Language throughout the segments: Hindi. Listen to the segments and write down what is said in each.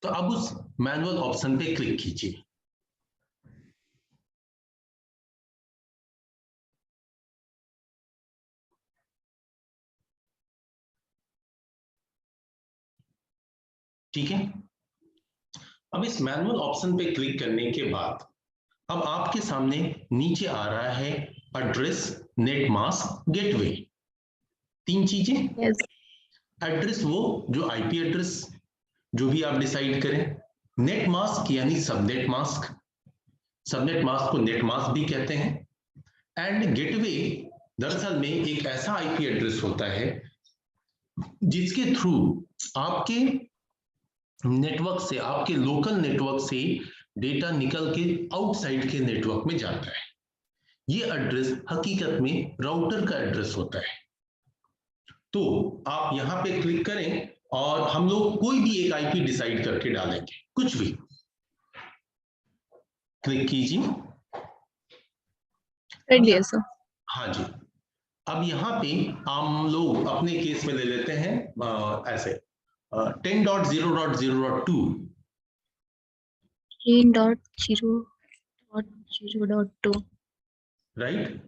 तो अब उस मैनुअल ऑप्शन पे क्लिक कीजिए। ठीक है, अब इस मैनुअल ऑप्शन पे क्लिक करने के बाद अब आपके सामने नीचे आ रहा है एड्रेस, नेट मास्क, गेटवे। तीन चीजें। एड्रेस वो जो आईपी एड्रेस जो भी आप डिसाइड करें, नेट मास्क यानी सबनेट मास्क, सबनेट मास्क को नेट मास्क भी कहते हैं, एंड गेटवे दरअसल में एक ऐसा आईपी एड्रेस होता है जिसके थ्रू आपके नेटवर्क से, आपके लोकल नेटवर्क से डेटा निकल के आउटसाइड के नेटवर्क में जाता है। ये एड्रेस हकीकत में राउटर का एड्रेस होता है। तो आप यहां पे क्लिक करें और हम लोग कोई भी एक आईपी डिसाइड करके डालेंगे, कुछ भी क्लिक कीजिए। हाँ जी, अब यहाँ पे हम लोग अपने केस में ले लेते हैं ऐसे 10.0.0.2 10.0.0.2 राइट।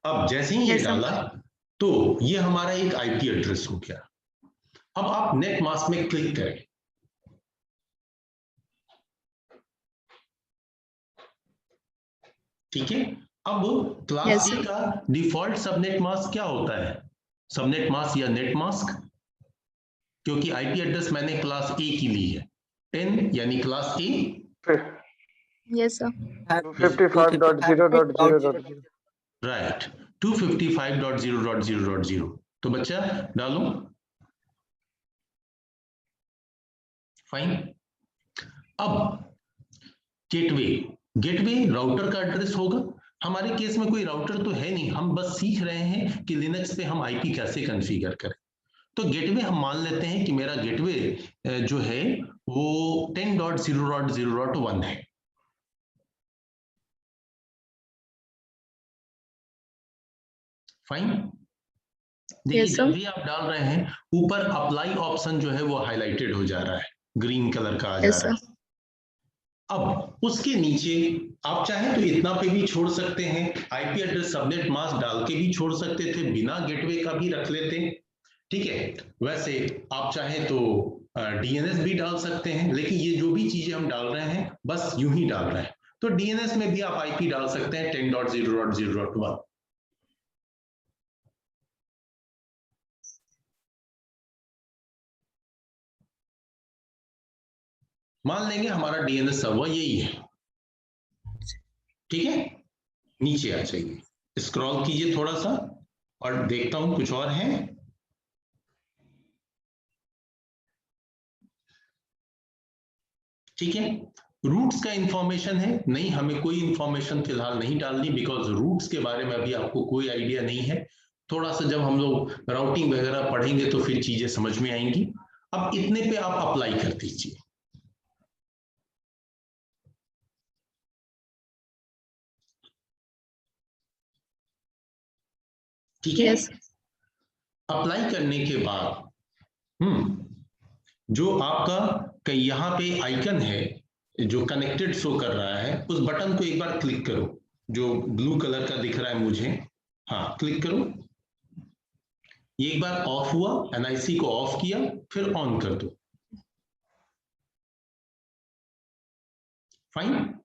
अब जैसे ही ये डाला तो ये हमारा एक आईपी एड्रेस हो गया। अब आप नेट मास्क में क्लिक करें। ठीक है, अब क्लास A का डिफॉल्ट सबनेट मास्क क्या होता है? सबनेट मास्क या नेट मास्क, क्योंकि आईपी एड्रेस मैंने क्लास A की ली है, 10 यानी class A। Yes sir. 255.0.0.0 right, 255.0.0.0। तो बच्चा डालो। फाइन। अब गेटवे, गेटवे राउटर का एड्रेस होगा। हमारे केस में कोई राउटर तो है नहीं, हम बस सीख रहे हैं कि लिनक्स पे हम आईपी कैसे कॉन्फ़िगर करें। तो गेटवे हम मान लेते हैं कि मेरा गेटवे जो है वो 10.0.0.1 है। फाइन। देखिए जब भी आप डाल रहे हैं ऊपर अप्लाई ऑप्शन जो है वो हाईलाइटेड हो जा रहा है, ग्रीन कलर का आ जा रहा है। अब उसके नीचे आप चाहें तो इतना पे भी छोड़ सकते हैं, आईपी एड्रेस सबनेट मास्क डाल के भी छोड़ सकते थे, बिना गेटवे का भी रख लेते। ठीक है, वैसे आप चाहें तो डीएनएस भी डाल सकते हैं, लेकिन ये जो भी चीजें हम डाल रहे हैं बस यूं ही डाल रहे हैं। तो डीएनएस में भी आप आईपी डाल सकते हैं 10.0.0.1। मान लेंगे हमारा डीएनएस सर्वर यही है। ठीक है, नीचे आ जाइए, स्क्रॉल कीजिए थोड़ा सा और देखता हूं कुछ और है। ठीक है, रूट्स का इंफॉर्मेशन है, नहीं हमें कोई इंफॉर्मेशन फिलहाल नहीं डालनी, बिकॉज रूट्स के बारे में अभी आपको कोई आइडिया नहीं है। थोड़ा सा जब हम लोग राउटिंग वगैरह पढ़ेंगे तो फिर चीजें समझ में आएंगी। अब इतने पे आप अप्लाई कर दीजिए। ठीक है, अप्लाई करने के बाद जो आपका यहाँ पे आइकन है जो कनेक्टेड शो कर रहा है, उस बटन को एक बार क्लिक करो, जो ब्लू कलर का दिख रहा है मुझे। हाँ, क्लिक करो। ये एक बार ऑफ हुआ, एनआईसी को ऑफ किया, फिर ऑन कर दो। फाइन।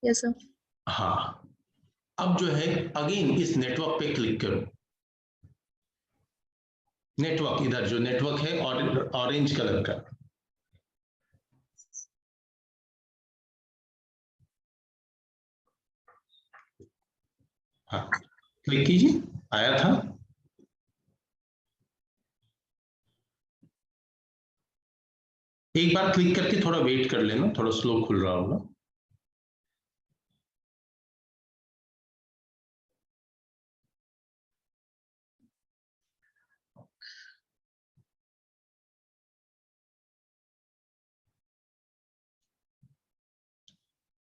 Yes sir. हाँ, अब जो है अगेन इस नेटवर्क पे क्लिक करो। नेटवर्क, इधर जो नेटवर्क है ऑरेंज कलर का, हाँ क्लिक कीजिए। आया था। एक बार क्लिक करके थोड़ा वेट कर लेना, थोड़ा स्लो खुल रहा होगा।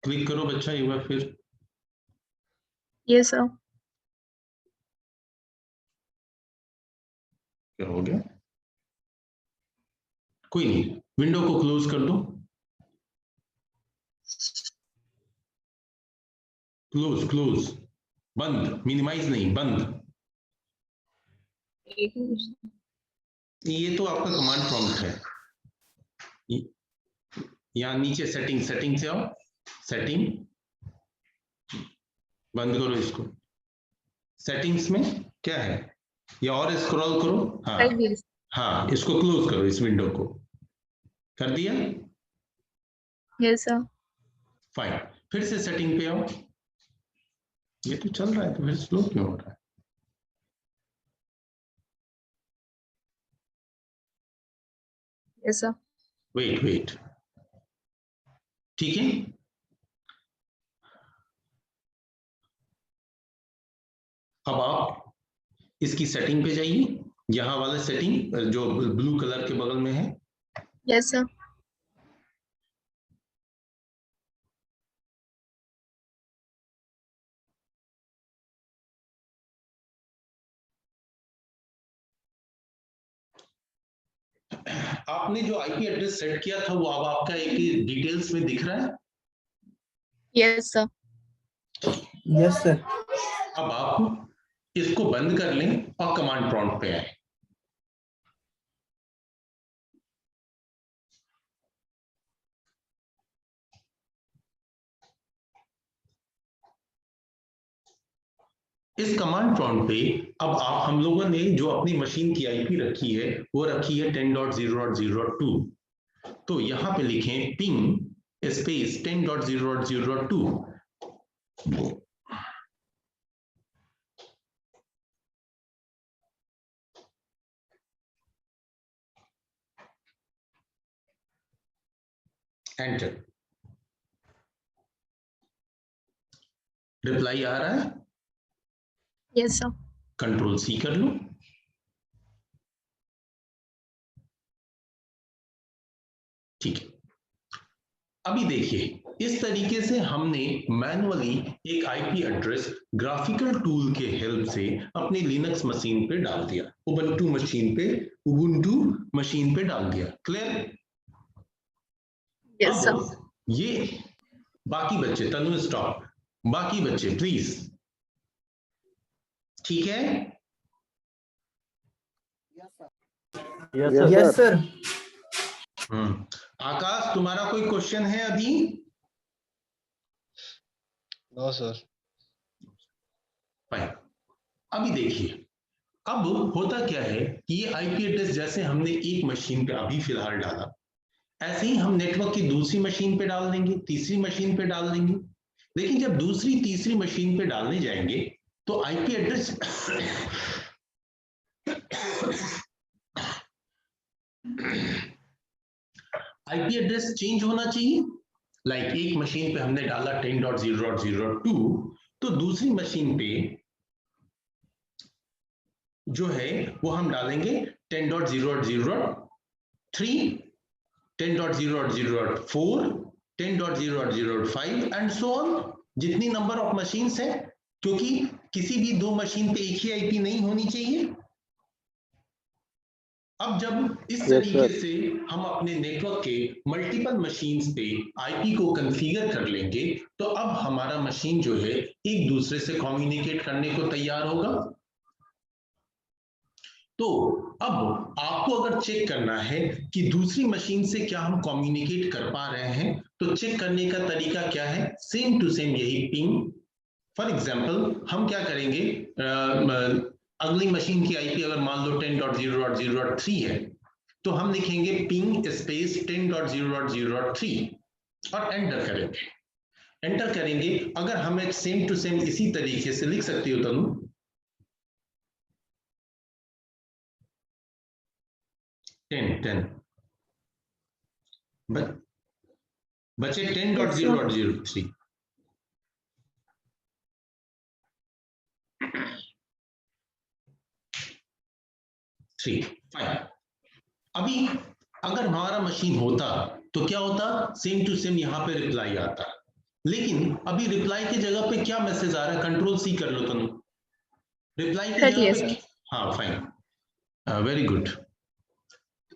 क्लिक करो बच्चा एक बार फिर। Yes sir. क्या हो गया? कोई नहीं, विंडो को क्लोज कर दो, क्लोज क्लोज, बंद, मिनिमाइज नहीं, बंद। ये तो आपका कमांड प्रॉम्प्ट है। यहाँ नीचे सेटिंग, सेटिंग से आओ, सेटिंग, बंद करो इसको। सेटिंग्स में क्या है, या और स्क्रॉल करो, हाँ हाँ, इसको क्लोज करो, इस विंडो को कर दिया। Yes sir. फाइन, फिर से सेटिंग पे आओ। ये तो चल रहा है, तो फिर स्लो क्यों हो रहा है? Yes sir. वेट वेट, ठीक है। अब आप इसकी सेटिंग पे जाइए, यहां वाले सेटिंग जो ब्लू कलर के बगल में है। Yes sir. आपने जो आईपी एड्रेस सेट किया था वो अब आपका एक डिटेल्स में दिख रहा है? Yes sir. Yes sir. अब आप इसको बंद कर लें और कमांड प्रॉम्प्ट पे आए। इस कमांड प्रॉम्प्ट पे अब आप, हम लोगों ने जो अपनी मशीन की आईपी रखी है वो रखी है 10.0.0.2। तो यहां पे लिखें पिंग स्पेस 10.0.0.2। एंटर। रिप्लाई आ रहा है? Yes sir. कंट्रोल सी कर लो। ठीक है, अभी देखिए, इस तरीके से हमने मैनुअली एक आईपी एड्रेस ग्राफिकल टूल के हेल्प से अपनी लिनक्स मशीन पे डाल दिया, उबुंटू मशीन पे डाल दिया। क्लियर? Yes sir. अब ये बाकी बच्चे, तनु स्टॉप, बाकी बच्चे प्लीज, ठीक है? Yes sir. आकाश, तुम्हारा कोई क्वेश्चन है अभी? No sir. फाइन, अभी देखिए, अब होता क्या है कि ये आईपी एड्रेस जैसे हमने एक मशीन पे अभी फिलहाल डाला, ऐसे ही हम नेटवर्क की दूसरी मशीन पे डाल देंगे, तीसरी मशीन पे डाल देंगे। लेकिन जब दूसरी तीसरी मशीन पे डालने जाएंगे तो IP address IP address change होना चाहिए। लाइक एक मशीन पे हमने डाला 10.0.0.2, तो दूसरी मशीन पे जो है वो हम डालेंगे 10.0.0.3, 10.0.0.4, 10.0.0.5 एंड सो ऑन, जितनी नंबर ऑफ मशीन्स है, क्योंकि किसी भी दो मशीन पे एक ही आईपी नहीं होनी चाहिए। अब जब इस तरीके से हम अपने नेटवर्क के मल्टीपल मशीन्स पे आईपी को कॉन्फ़िगर कर लेंगे, तो अब हमारा मशीन जो है एक दूसरे से कम्युनिकेट करने को तैयार होगा। तो अब आपको अगर चेक करना है कि दूसरी मशीन से क्या हम कम्युनिकेट कर पा रहे हैं, तो चेक करने का तरीका क्या है? सेम टू सेम यही पिंग। फॉर एग्जांपल हम क्या करेंगे, अगली मशीन की आईपी अगर मान लो 10.0.0.3 है, तो हम लिखेंगे पिंग स्पेस 10.0.0.3 और एंटर करेंगे। एंटर करेंगे, अगर हमें सेम टू सेम इसी तरीके से लिख सकती हो तनु, 10 बचे 10.0.0.3। फाइन, अभी अगर हमारा मशीन होता तो क्या होता? सेम टू सेम यहां पे रिप्लाई आता, लेकिन अभी रिप्लाई की जगह पे क्या मैसेज आ रहा है? कंट्रोल सी कर लो तनु, रिप्लाई की जगह पे, हाँ फाइन, वेरी गुड।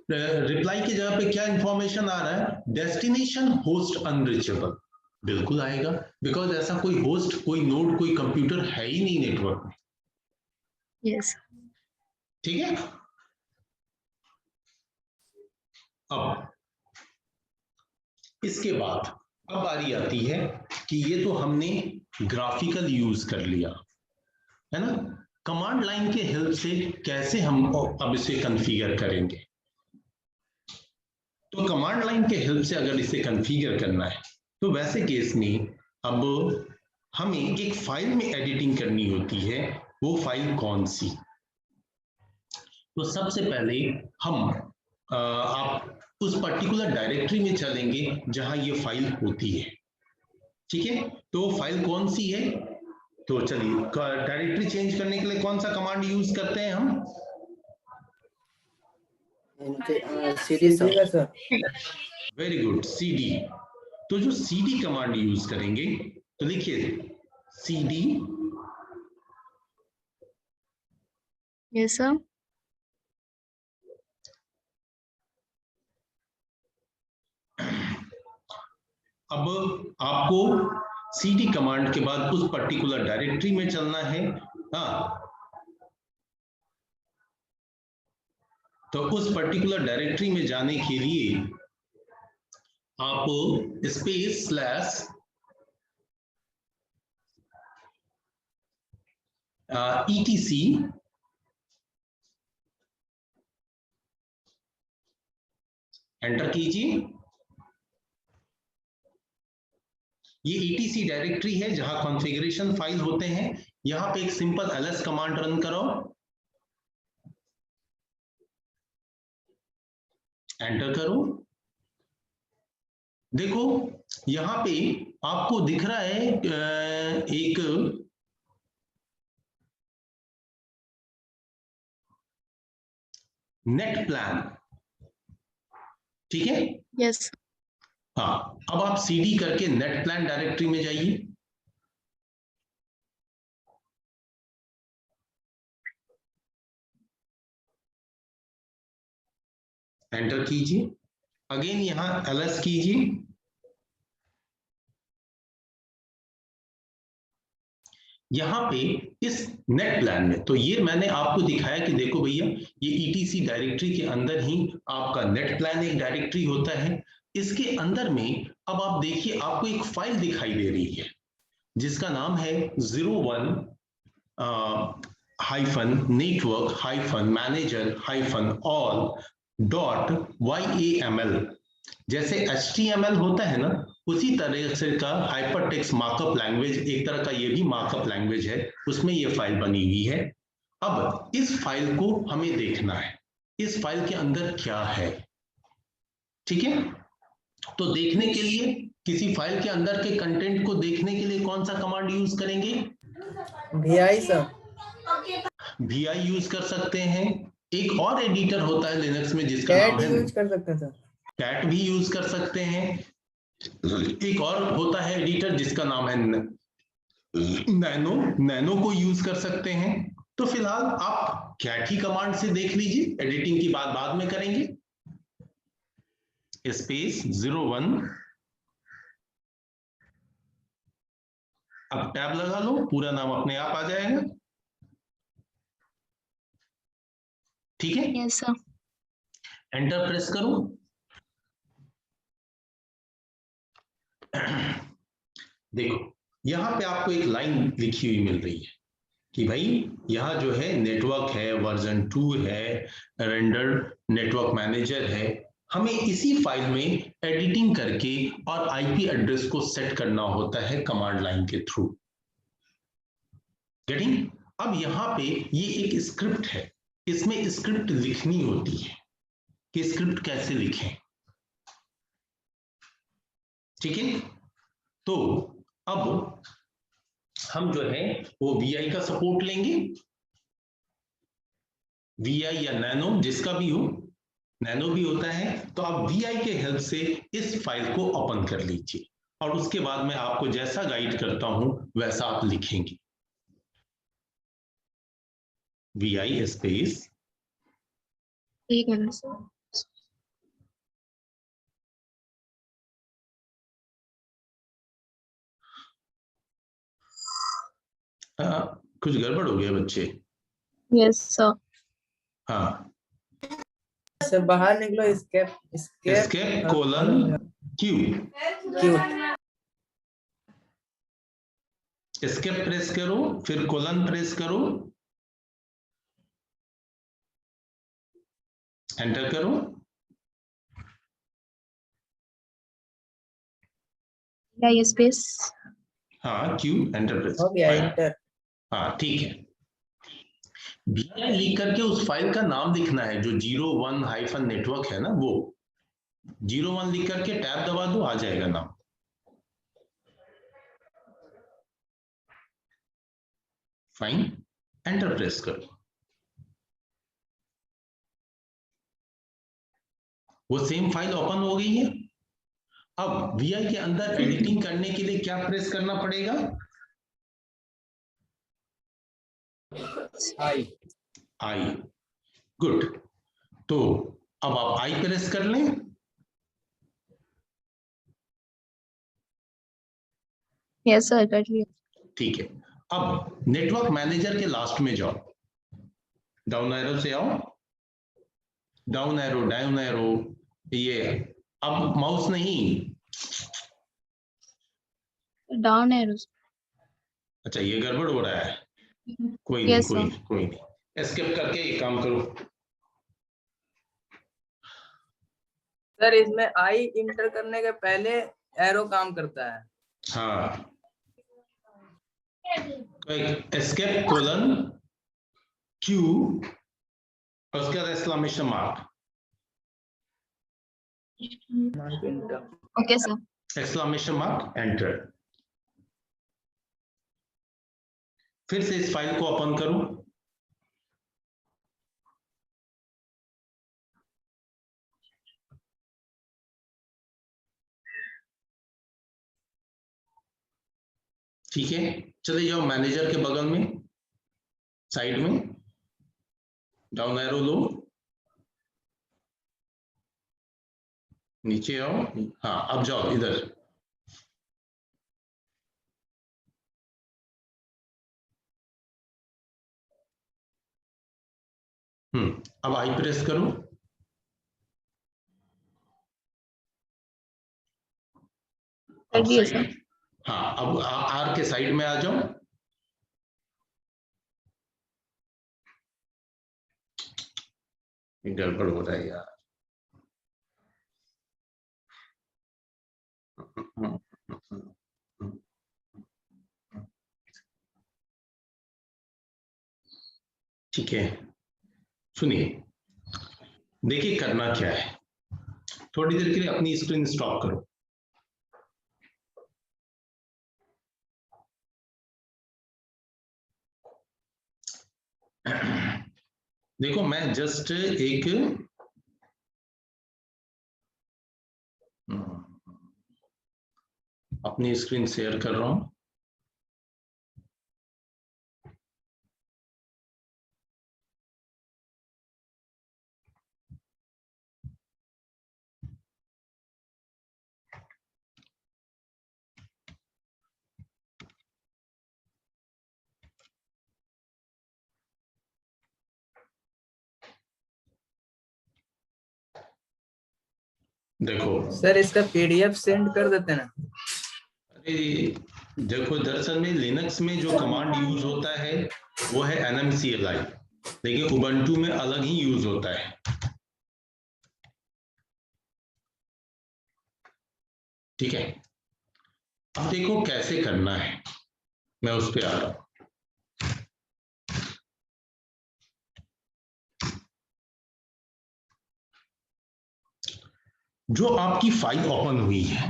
रिप्लाई की जगह पे क्या इंफॉर्मेशन आ रहा है, डेस्टिनेशन होस्ट अनरीचेबल, बिल्कुल आएगा, बिकॉज ऐसा कोई होस्ट, कोई नोड, कोई कंप्यूटर है ही नहीं नेटवर्क में। Yes. ठीक है। अब इसके बाद अब बारी आती है कि ये तो हमने ग्राफिकल यूज कर लिया है ना, कमांड लाइन के हेल्प से कैसे हम अब इसे कॉन्फ़िगर करेंगे। तो कमांड लाइन के हेल्प से अगर इसे कॉन्फ़िगर करना है तो वैसे केस में अब हमें एक फाइल में एडिटिंग करनी होती है, वो फाइल कौन सी। तो सबसे पहले हम आप उस पर्टिकुलर डायरेक्टरी में चलेंगे जहां ये फाइल होती है। ठीक है, तो फाइल कौन सी है, तो चलिए डायरेक्टरी चेंज करने के लिए कौन सा कमांड यूज करते हैं हम, CD sir. Very good, CD। तो जो CD कमांड यूज करेंगे तो लिखिए CD, Yes, sir. अब आपको CD कमांड के बाद उस पर्टिकुलर डायरेक्टरी में चलना है। हाँ, तो उस पर्टिकुलर डायरेक्टरी में जाने के लिए आप स्पेस स्लैश ETC एंटर कीजिए। ये ETC डायरेक्टरी है जहां कॉन्फ़िगरेशन फाइल होते हैं। यहां पे एक सिंपल ls कमांड रन करो, एंटर करो। देखो यहां पे आपको दिख रहा है एक नेट प्लान, ठीक है। Yes. हाँ, अब आप CD करके नेट प्लान डायरेक्टरी में जाइए। एंटर कीजिए, अगेन यहां ls कीजिए। यहाँ पे इस नेट प्लान में, तो ये मैंने आपको दिखाया कि देखो भैया ये ETC डायरेक्टरी के अंदर ही आपका नेट प्लान एक डायरेक्टरी होता है। इसके अंदर में अब आप देखिए आपको एक फाइल दिखाई दे रही है जिसका नाम है 01 hyphen network hyphen manager hyphen all dot YAML। जैसे HTML होता है ना, उसी तरह से का हाइपर टेक्स्ट मार्कअप लैंग्वेज, एक तरह का ये भी मार्कअप लैंग्वेज है, उसमें ये फाइल बनी हुई है। अब इस फाइल को हमें देखना है, इस फाइल के अंदर क्या है। ठीक है, तो देखने के लिए किसी फाइल के अंदर के कंटेंट को देखने के लिए कौन सा कमांड यूज करेंगे, VI सर। VI यूज कर सकते हैं। एक और एडिटर होता है लिनक्स में जिसका नाम कैट है, यूज कर सकते हैं सर। कैट भी यूज कर सकते हैं। एक और होता है एडिटर जिसका नाम है नैनो, नैनो को यूज कर सकते हैं। तो फिलहाल आप कैट ही कमांड से देख लीजिए, एडिटिंग की बात बाद में करेंगे। स्पेस 01, अब टैब लगा लो, पूरा नाम अपने आप आ जाएगा। ठीक है, Yes, sir. एंटर प्रेस करो। देखो यहां पे आपको एक लाइन लिखी हुई मिल रही है कि भाई यहाँ जो है नेटवर्क है, वर्जन 2 है, रेंडर नेटवर्क मैनेजर है। हमें इसी फाइल में एडिटिंग करके और IP एड्रेस को सेट करना होता है कमांड लाइन के थ्रू। गेटिंग? अब यहाँ पे ये एक स्क्रिप्ट है, इसमें स्क्रिप्ट लिखनी होती है कि स्क्रिप्ट कैसे लिखें। ठीक है, तो अब हम जो है वो VI का सपोर्ट लेंगे, VI या नैनो जिसका भी हो, नैनो भी होता है। तो आप VI के हेल्प से इस फाइल को ओपन कर लीजिए और उसके बाद मैं आपको जैसा गाइड करता हूं वैसा आप लिखेंगे। VI स्पेस, एक मिनट सर। कुछ गड़बड़ हो गया बच्चे? Yes, sir. हाँ, सर बाहर निकलो, escape escape colon Q, escape press करो, फिर कोलन प्रेस करो, एंटर करो। Yeah, space. हाँ, क्यू एंटर प्रेस। हो गया इंटर। हाँ ठीक है। VI लिख करके उस फाइल का नाम लिखना है जो 01 नेटवर्क है ना, वो 01 लिख करके टैब दबा दो, आ जाएगा नाम। फाइन, एंटर प्रेस करो। वो सेम फाइल ओपन हो गई है। अब VI के अंदर एडिटिंग करने के लिए क्या प्रेस करना पड़ेगा? आई। गुड। तो अब आप आई प्रेस कर लें। Yes, sir. Got it. ठीक है। अब नेटवर्क मैनेजर के लास्ट में जाओ, डाउन एरो से आओ, डाउन एरो, ये अब माउस नहीं, Down arrows. अच्छा ये गड़बड़ हो रहा है, कोई नहीं, Yes, कोई sir. नहीं, कोई नहीं, एस्केप करके ये काम करो। सर इसमें आई इंटर करने के पहले एरो काम करता है। हाँ, एस्केप कोलन क्यू और उसके बाद exclamation mark, Okay, sir. Exclamation mark, enter. फिर से इस फाइल को ओपन करो। ठीक है, चले जाओ मैनेजर के बगल में, साइड में, डाउन एरो लो, नीचे आओ। हाँ, अब जाओ इधर, अब आई प्रेस करो। अब Ready, sir. साइड, हाँ अब आर के साइड में आ जाओ। गड़बड़ हो रहा है यार। ठीक है, सुनिए, देखिए करना क्या है। थोड़ी देर के लिए अपनी स्क्रीन स्टॉप करो। देखो मैं जस्ट एक अपनी स्क्रीन शेयर कर रहा हूं। देखो सर इसका PDF सेंड कर देते ना। अरे देखो, दरअसल में लिनक्स में जो कमांड यूज होता है वो है nmcli, लेकिन उबंटू में अलग ही यूज होता है। ठीक है, अब देखो कैसे करना है, मैं उस पर आ रहा हूं। जो आपकी फाइल ओपन हुई है,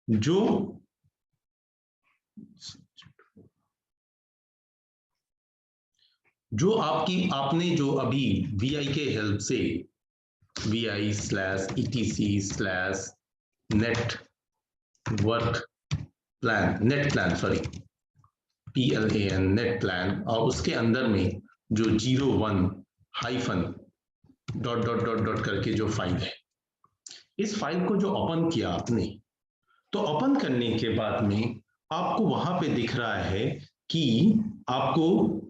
जो आपने जो अभी VI के हेल्प से VI/etc/network नेट प्लान, और उसके अंदर में जो 01 डॉट डॉट डॉट डॉट करके जो फाइल है, इस फाइल को जो ओपन किया आपने, तो ओपन करने के बाद में आपको वहां पे दिख रहा है कि आपको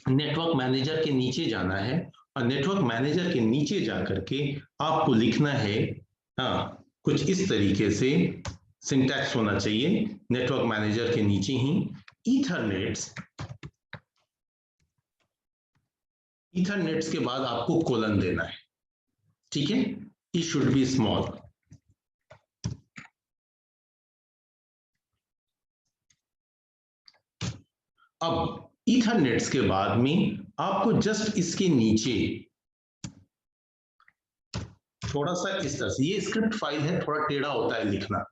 नेटवर्क मैनेजर के नीचे जाना है और नेटवर्क मैनेजर के नीचे जाकर के आपको लिखना है, हाँ, कुछ इस तरीके से सिंटैक्स होना चाहिए नेटवर्क मैनेजर के नीचे ही, ईथरनेट्स के बाद आपको कोलन देना है, ठीक है, ई शुड बी स्मॉल। अब ईथरनेट्स के बाद में आपको जस्ट इसके नीचे थोड़ा सा इस तरह से, ये स्क्रिप्ट फाइल है, थोड़ा टेढ़ा होता है लिखना,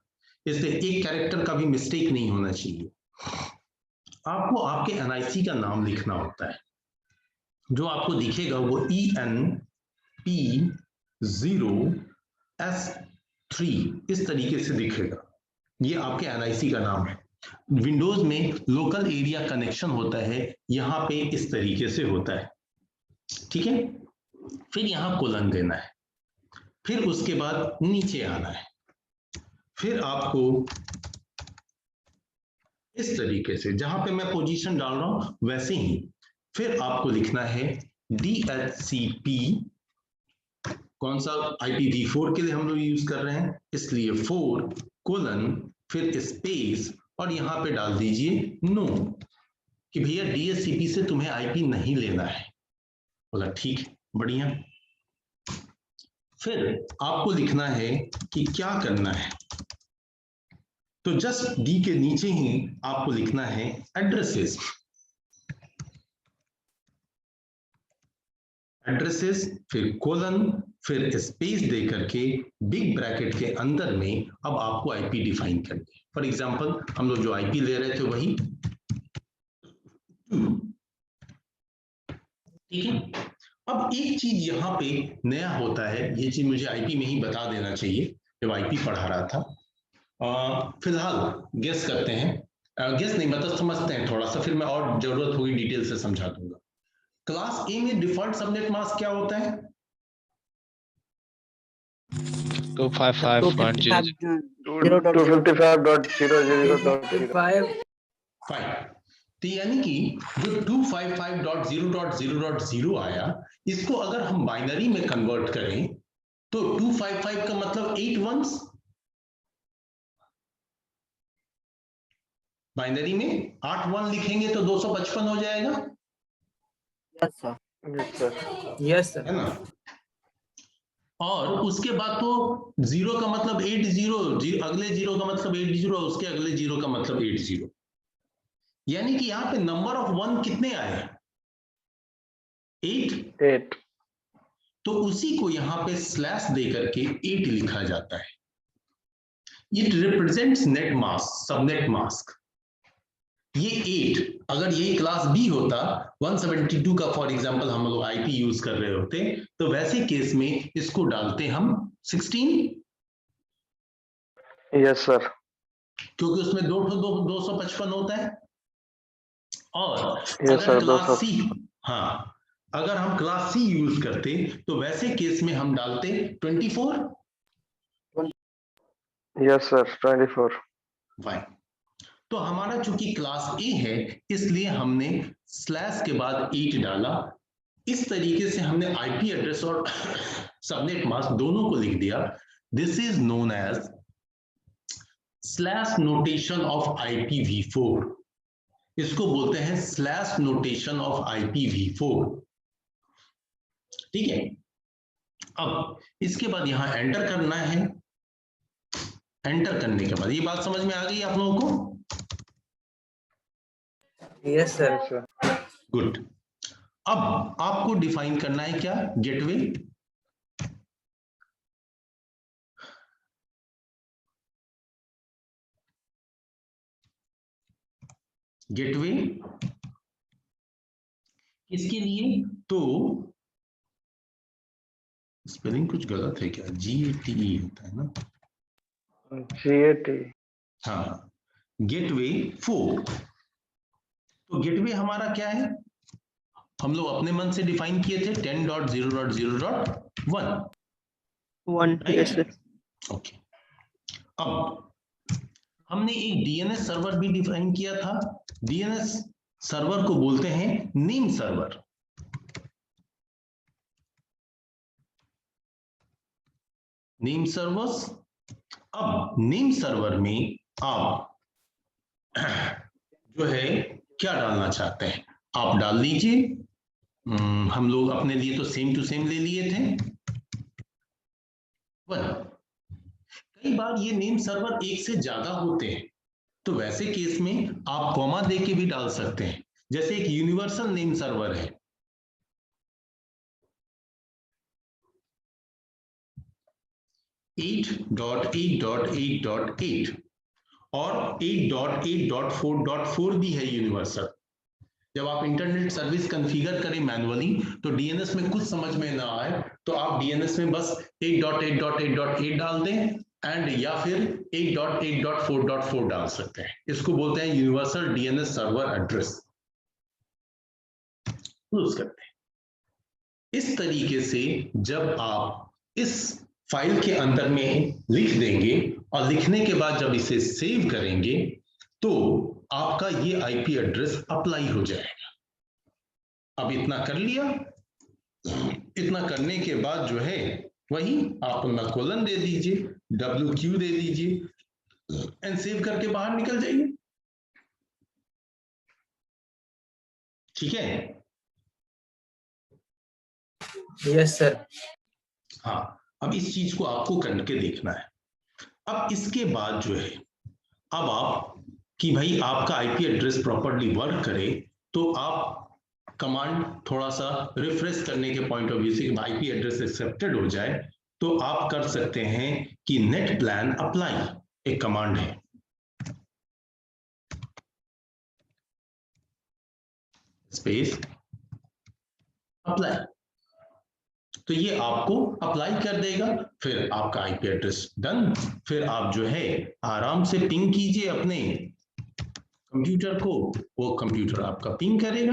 इसलिए एक कैरेक्टर का भी मिस्टेक नहीं होना चाहिए। आपको आपके एनआईसी का नाम लिखना होता है, जो आपको दिखेगा वो ENP0S3 इस तरीके से दिखेगा, ये आपके एनआईसी का नाम है। विंडोज में लोकल एरिया कनेक्शन होता है, यहाँ पे इस तरीके से होता है, ठीक है। फिर यहाँ कोलन देना है, फिर उसके बाद नीचे आना है, फिर आपको इस तरीके से जहां पे मैं पोजीशन डाल रहा हूं वैसे ही, फिर आपको लिखना है DHCP, कौन सा, IPv4 के लिए हम लोग यूज कर रहे हैं, इसलिए 4 कोलन फिर स्पेस और यहां पे डाल दीजिए नो, कि भैया DHCP से तुम्हें IP नहीं लेना है। बोला ठीक है, बढ़िया। फिर आपको लिखना है कि क्या करना है, तो जस्ट डी के नीचे ही आपको लिखना है एड्रेसेस, फिर कोलन फिर स्पेस दे करके बिग ब्रैकेट के अंदर में अब आपको आईपी डिफाइन करनी है। फॉर एग्जांपल हम लोग जो आईपी ले रहे थे वही, ठीक है। अब एक चीज यहाँ पे नया होता है, ये चीज मुझे आईपी में ही बता देना चाहिए जब आईपी पढ़ा रहा था। फिलहाल गेस करते हैं, गेस नहीं मतलब समझते हैं थोड़ा सा, फिर मैं और जरूरत होगी डिटेल से समझा दूंगा। क्लास ए में डिफॉल्ट सबनेट मास्क क्या होता है? 255.0.0.0. तो यानी कि जो 255.0.0.0 आया, इसको अगर हम बाइनरी में कन्वर्ट करें तो 255 का मतलब 8 वंस, बाइनरी में 8 वन लिखेंगे तो 255 हो जाएगा। Yes, sir. यस सर, है ना। और उसके बाद तो जीरो का मतलब 80, अगले जीरो का मतलब 80, उसके अगले जीरो का मतलब 80, यानी कि यहाँ पे नंबर ऑफ वन कितने आए? 8। तो उसी को यहाँ पे स्लैश दे करके 8 लिखा जाता है। It represents net mask, subnet mask. ये 8 अगर यही क्लास बी होता, 172 का फॉर एग्जांपल हम लोग आईपी यूज कर रहे होते, तो वैसे केस में इसको डालते हम 16। यस सर, क्योंकि उसमें 255 होता है। और यस सर, अगर क्लास सी, हाँ, अगर हम क्लास सी यूज करते तो वैसे केस में हम डालते 24। Yes sir, 24। फाइन। तो हमारा चूंकि क्लास ए है इसलिए हमने स्लैश के बाद 8 डाला। इस तरीके से हमने आईपी एड्रेस और सबनेट मास्क दोनों को लिख दिया। This is known as slash notation of IPv4। इसको बोलते हैं स्लैश नोटेशन ऑफ IPv4, ठीक है। अब इसके बाद यहां एंटर करना है। एंटर करने के बाद ये बात समझ में आ गई आप लोगों को? Yes sir. गुड। अब आपको डिफाइन करना है क्या? गेटवे। गेटवे इसके लिए तो स्पेलिंग कुछ गलत है क्या? GATE होता है ना? GAT। हाँ, गेटवे 4। तो गेटवे हमारा क्या है? हम लोग अपने मन से डिफाइन किए थे 10.0.0.1। Yes, sir. ओके। अब हमने एक डीएनएस सर्वर भी डिफाइन किया था। डीएनएस सर्वर को बोलते हैं नेम सर्वर। Name servers. अब नेम सर्वर में आप जो है क्या डालना चाहते हैं आप डाल लीजिए। हम लोग अपने लिए तो सेम टू सेम ले लिए थे। कई बार ये नेम सर्वर एक से ज्यादा होते हैं, तो वैसे केस में आप कॉमा दे के भी डाल सकते हैं। जैसे एक यूनिवर्सल नेम सर्वर है, .8.8.8 और 8.8.4.4 भी है यूनिवर्सल। जब आप इंटरनेट सर्विस कॉन्फ़िगर करें मैनुअली तो डीएनएस में कुछ समझ में ना आए तो आप डीएनएस में बस 8.8.8.8 डाल दें एंड या फिर 8.8.4.4 डाल सकते हैं। इसको बोलते हैं universal DNS server address. Use करते हैं। इस तरीके से जब आप इस फाइल के अंदर में लिख देंगे और लिखने के बाद जब इसे सेव करेंगे तो आपका ये आईपी एड्रेस अप्लाई हो जाएगा। अब इतना कर लिया। इतना करने के बाद जो है वही आप अपना कोलन दे दीजिए, WQ दे दीजिए एंड सेव करके बाहर निकल जाइए। ठीक है? Yes sir. हाँ, अब इस चीज को आपको करके देखना है। अब इसके बाद जो है अब आप कि भाई आपका आईपी एड्रेस प्रॉपर्ली वर्क करे तो आप कमांड थोड़ा सा रिफ्रेश करने के पॉइंट ऑफ व्यू से आईपी एड्रेस एक्सेप्टेड हो जाए तो आप कर सकते हैं कि नेट प्लान अप्लाई एक कमांड है। स्पेस अप्लाई, तो ये आपको अप्लाई कर देगा। फिर आपका आईपी एड्रेस डन। फिर आप जो है आराम से पिंग कीजिए अपने कंप्यूटर को, वो कंप्यूटर आपका पिंग करेगा।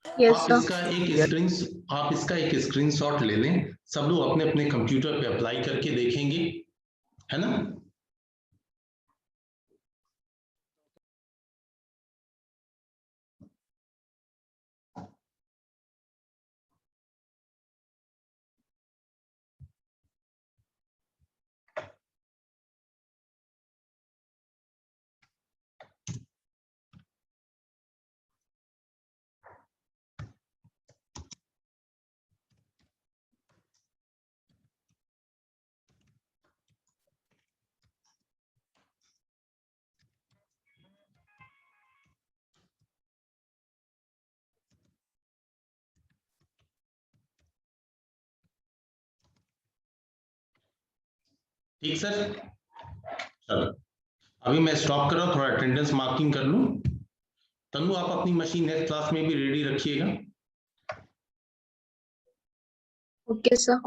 Yes, आप sir. इसका एक स्क्रीनशॉट ले लें। सब लोग अपने अपने कंप्यूटर पे अप्लाई करके देखेंगे, है ना? ठीक सर, चलो अभी मैं स्टॉप कर रहा हूं, थोड़ा अटेंडेंस मार्किंग कर लूं। तनु आप अपनी मशीन नेक्स्ट क्लास में भी रेडी रखिएगा। Okay, sir.